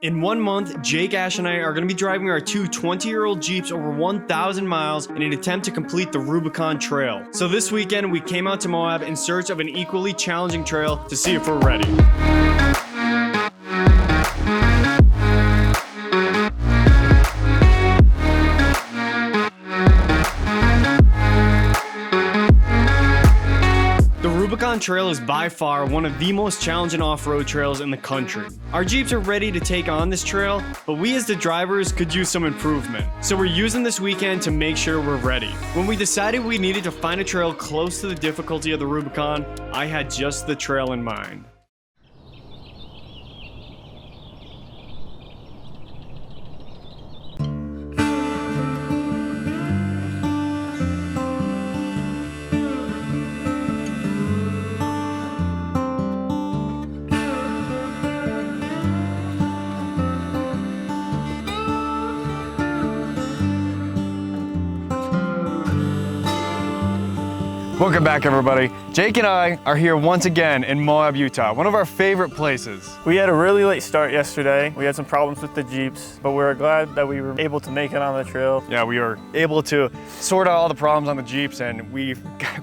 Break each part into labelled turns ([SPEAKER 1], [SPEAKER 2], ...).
[SPEAKER 1] In 1 month, Jake, Ash, and I are going to be driving our two 20-year-old Jeeps over 1,000 miles in an attempt to complete the Rubicon Trail. So this weekend, we came out to Moab in search of an equally challenging trail to see if we're ready. The Rubicon Trail is by far one of the most challenging off-road trails in the country. Our Jeeps are ready to take on this trail, but we as the drivers could use some improvement. So we're using this weekend to make sure we're ready. When we decided we needed to find a trail close to the difficulty of the Rubicon, I had just the trail in mind. Welcome back, everybody. Jake and I are here once again in Moab, Utah, one of our favorite places.
[SPEAKER 2] We had a really late start yesterday. We had some problems with the Jeeps, but we're glad that we were able to make it on the trail.
[SPEAKER 1] Yeah, we were able to sort out all the problems on the Jeeps, and we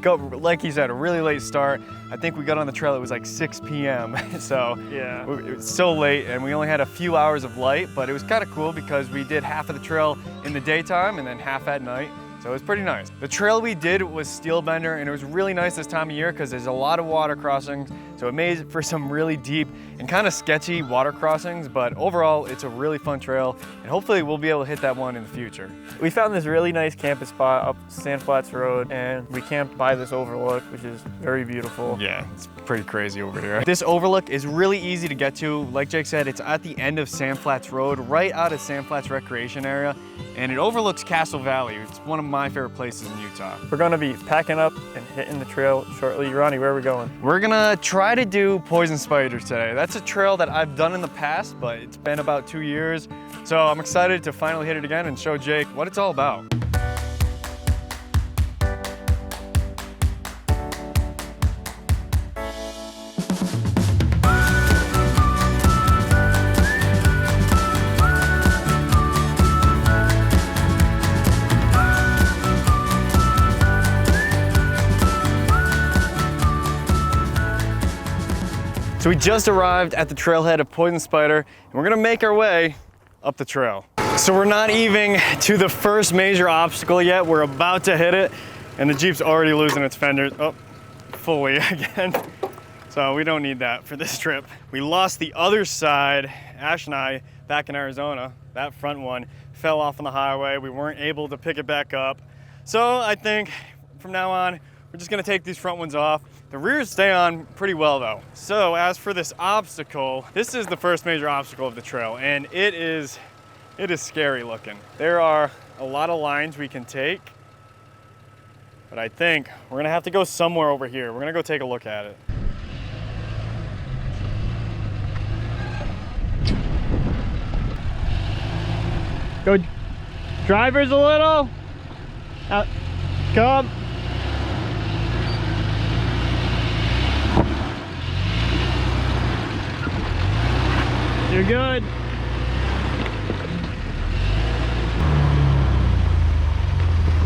[SPEAKER 1] got, like he said, a really late start. I think we got on the trail, it was like 6 p.m. So yeah, it was so late, and we only had a few hours of light, but it was kind of cool because we did half of the trail in the daytime and then half at night. So it was pretty nice. The trail we did was steel bender, and it was really nice this time of year because there's a lot of water crossings. So it made for some really deep and kind of sketchy water crossings, but overall it's a really fun trail, and hopefully we'll be able to hit that one in the future.
[SPEAKER 2] We found this really nice camping spot up Sand Flats Road, and we camped by this overlook, which is very beautiful.
[SPEAKER 1] Yeah, it's pretty crazy over here. This overlook is really easy to get to. Like Jake said, it's at the end of Sand Flats Road, right out of Sand Flats Recreation Area, and it overlooks Castle Valley. It's one of my favorite places in Utah.
[SPEAKER 2] We're gonna be packing up and hitting the trail shortly. Ronnie, where are we going?
[SPEAKER 1] We're gonna try to do Poison Spiders today. That's a trail that I've done in the past, but it's been about 2 years. So I'm excited to finally hit it again and show Jake what it's all about. So we just arrived at the trailhead of Poison Spider, and we're gonna make our way up the trail. So we're not even to the first major obstacle yet. We're about to hit it, and the Jeep's already losing its fenders. Oh, fully again. So we don't need that for this trip. We lost the other side, Ash and I, back in Arizona. That front one fell off on the highway. We weren't able to pick it back up. So I think from now on, we're just gonna take these front ones off. The rears stay on pretty well though. So as for this obstacle, this is the first major obstacle of the trail, and it is scary looking. There are a lot of lines we can take, but I think we're gonna have to go somewhere over here. We're gonna go take a look at it.
[SPEAKER 2] Go drivers a little. Out. Come. You're good.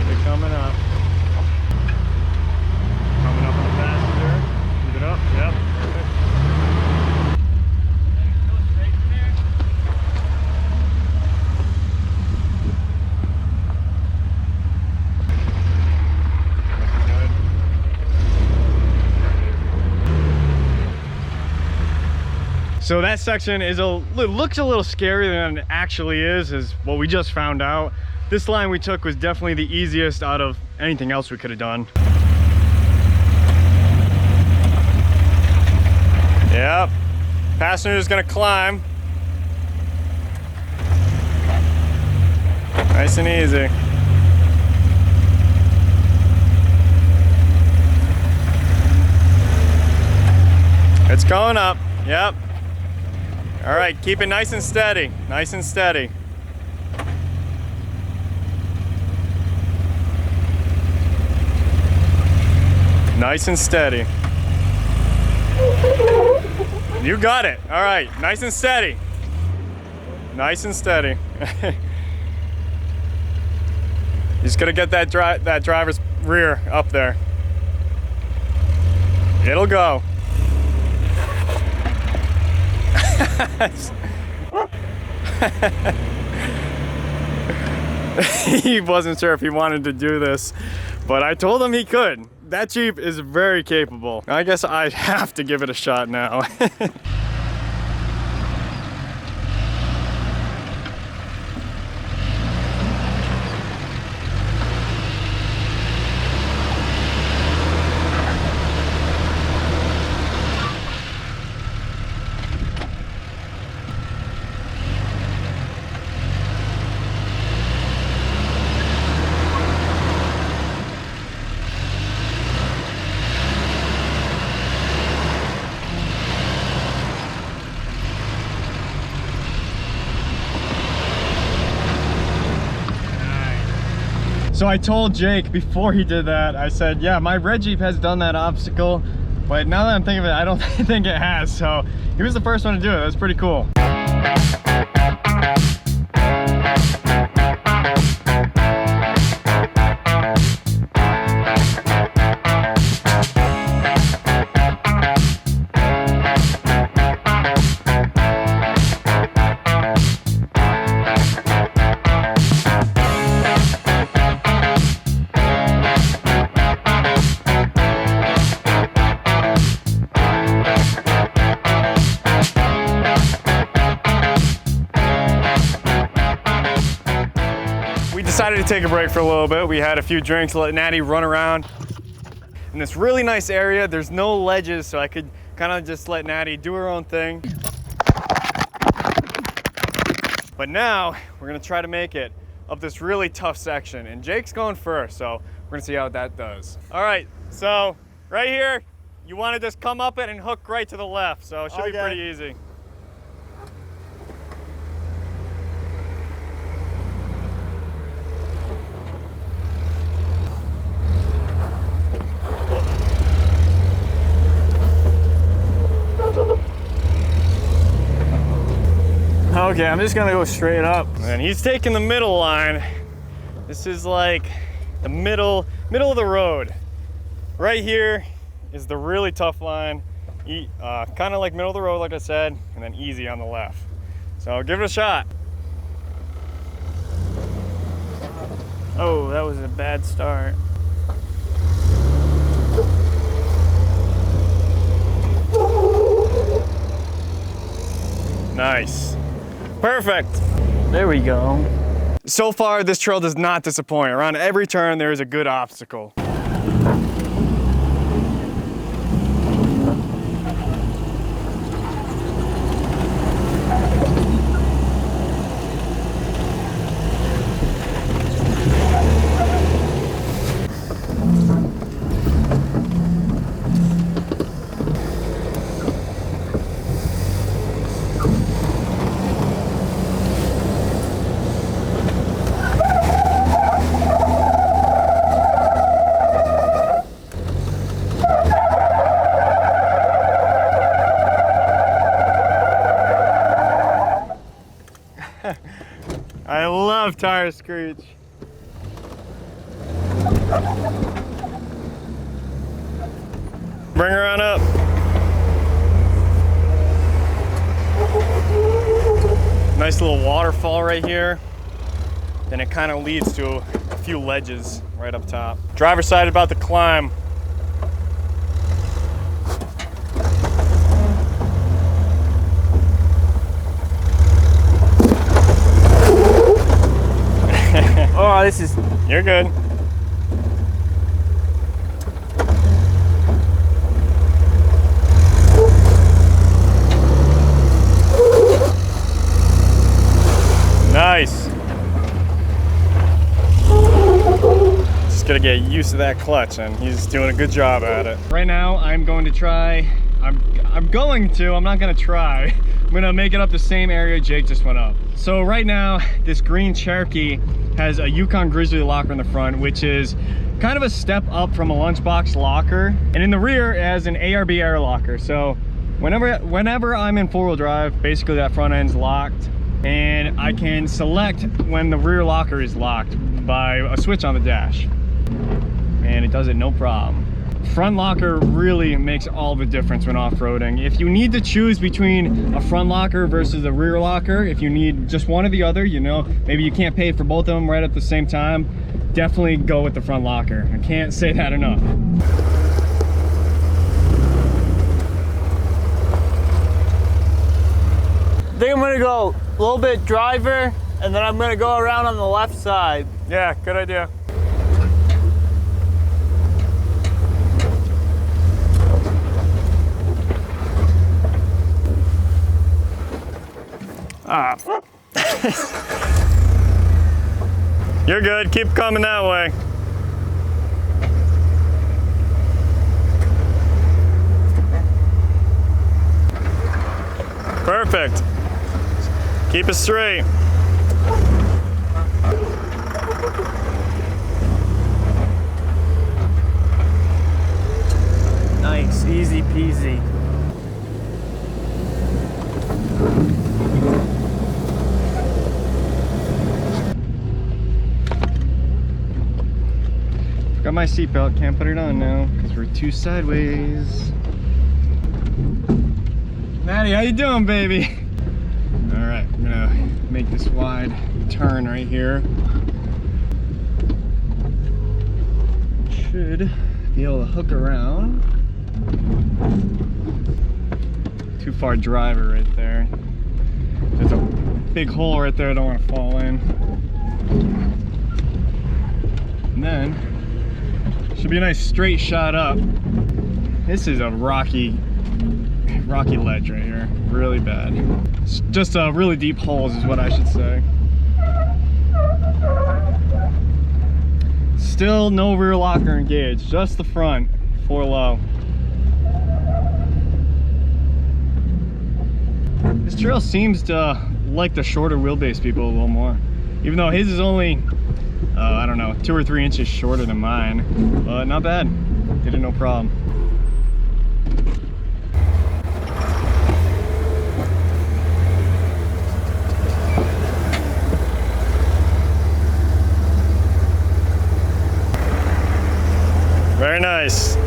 [SPEAKER 2] They're coming up. Coming up on the passenger. Move it up. Yep. Perfect. Go straight from there.
[SPEAKER 1] So that section is looks a little scarier than it actually is what we just found out. This line we took was definitely the easiest out of anything else we could have done. Yep, passenger's gonna climb. Nice and easy. It's going up, yep. All right, keep it nice and steady, nice and steady. Nice and steady. You got it. All right, nice and steady. Nice and steady. He's gonna get that driver's rear up there. It'll go. He wasn't sure if he wanted to do this, but I told him he could. That Jeep is very capable. I guess I have to give it a shot now. So I told Jake before he did that, I said, yeah, my red Jeep has done that obstacle, but now that I'm thinking of it, I don't think it has. So he was the first one to do it. That's pretty cool. Decided to take a break for a little bit. We had a few drinks, let Natty run around in this really nice area. There's no ledges, so I could kind of just let Natty do her own thing. But now we're gonna try to make it up this really tough section, and Jake's going first, so we're gonna see how that does. All right, so right here, you wanna just come up it and hook right to the left, so it should be pretty easy.
[SPEAKER 2] Okay, I'm just gonna go straight up.
[SPEAKER 1] And he's taking the middle line. This is like the middle of the road. Right here is the really tough line. Kind of like middle of the road, like I said, and then easy on the left. So give it a shot.
[SPEAKER 2] Oh, that was a bad start.
[SPEAKER 1] Nice. Perfect.
[SPEAKER 2] There we go.
[SPEAKER 1] So far, this trail does not disappoint. Around every turn, there is a good obstacle. I love tire screech. Bring her on up. Nice little waterfall right here. Then it kind of leads to a few ledges right up top. Driver's side about to climb.
[SPEAKER 2] Oh, this is...
[SPEAKER 1] You're good. Nice. Just gotta get used to that clutch, and he's doing a good job at it. Right now, I'm going to try, I'm not gonna try. I'm gonna make it up the same area Jake just went up. So right now, this green Cherokee has a Yukon Grizzly locker in the front, which is kind of a step up from a lunchbox locker. And in the rear, it has an ARB air locker. So whenever I'm in four-wheel drive, basically that front end's locked. And I can select when the rear locker is locked by a switch on the dash. And it does it no problem. Front locker really makes all the difference when off-roading. If you need to choose between a front locker versus a rear locker, if you need just one or the other, you know, maybe you can't pay for both of them right at the same time, definitely go with the front locker. I can't say that enough.
[SPEAKER 2] I think I'm gonna go a little bit driver, and then I'm gonna go around on the left side.
[SPEAKER 1] Yeah, good idea. Ah. You're good, keep coming that way. Perfect. Keep it straight.
[SPEAKER 2] Nice, easy peasy.
[SPEAKER 1] Got my seatbelt, can't put it on now because we're too sideways. Natty, how you doing, baby? All right, I'm gonna make this wide turn right here. Should be able to hook around. Too far driver right there. There's a big hole right there I don't want to fall in. And then, should be a nice straight shot up. This is a rocky ledge right here, really bad. It's just really deep holes is what I should say. Still no rear locker engaged, just the front, 4 low. This trail seems to like the shorter wheelbase people a little more. Even though his is only, I don't know, 2 or 3 inches shorter than mine. But not bad, did it no problem. Very nice.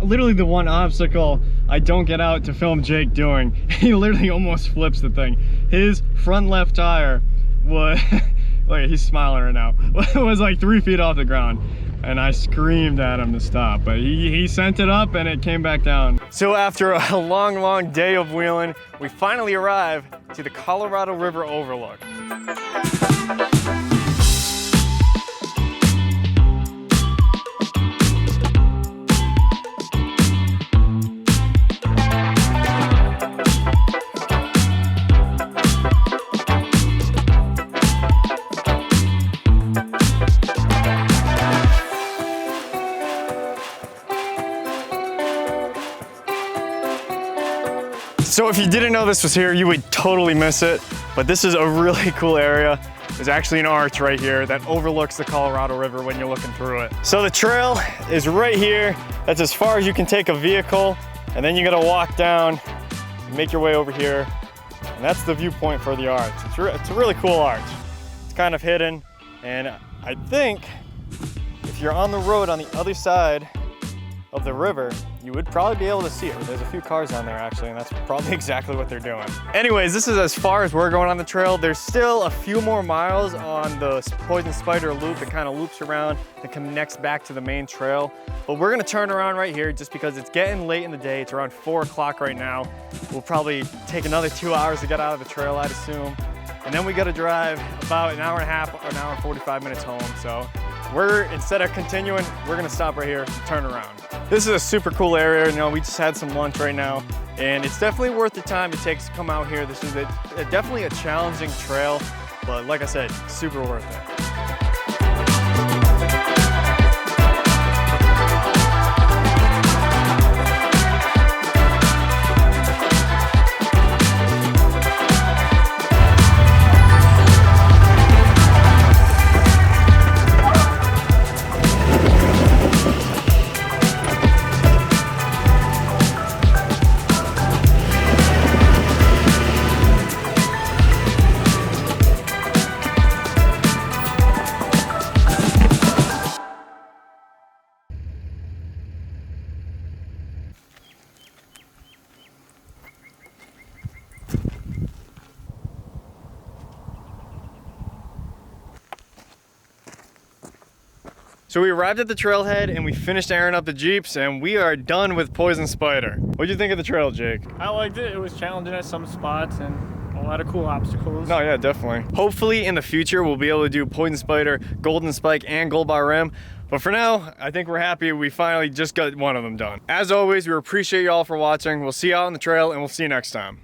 [SPEAKER 1] Literally the one obstacle I don't get out to film Jake doing, he literally almost flips the thing. His front left tire was, look, he's smiling right now, was like 3 feet off the ground. And I screamed at him to stop, but he sent it up and it came back down. So after a long day of wheeling, we finally arrive to the Colorado River overlook. So if you didn't know this was here, you would totally miss it, but this is a really cool area. There's actually an arch right here that overlooks the Colorado River when you're looking through it. So the trail is right here. That's as far as you can take a vehicle, and then you gotta walk down, make your way over here, and that's the viewpoint for the arch. It's a really cool arch. It's kind of hidden, and I think if you're on the road on the other side of the river, you would probably be able to see it. There's a few cars on there actually, and that's probably exactly what they're doing. Anyways, this is as far as we're going on the trail. There's still a few more miles on the Poison Spider loop that kind of loops around and connects back to the main trail. But we're gonna turn around right here just because it's getting late in the day. It's around 4 o'clock right now. We'll probably take another 2 hours to get out of the trail, I'd assume. And then we gotta drive about an hour and a half or an hour and 45 minutes home. So instead of continuing, we're gonna stop right here, turn around. This is a super cool area. You know, we just had some lunch right now, and it's definitely worth the time it takes to come out here. This is definitely a challenging trail, but like I said, super worth it. So we arrived at the trailhead and we finished airing up the Jeeps and we are done with Poison Spider. What'd you think of the trail, Jake?
[SPEAKER 2] I liked it. It was challenging at some spots and a lot of cool obstacles.
[SPEAKER 1] No, yeah, definitely. Hopefully in the future we'll be able to do Poison Spider, Golden Spike, and Gold Bar Rim. But for now, I think we're happy we finally just got one of them done. As always, we appreciate you all for watching. We'll see you out on the trail and we'll see you next time.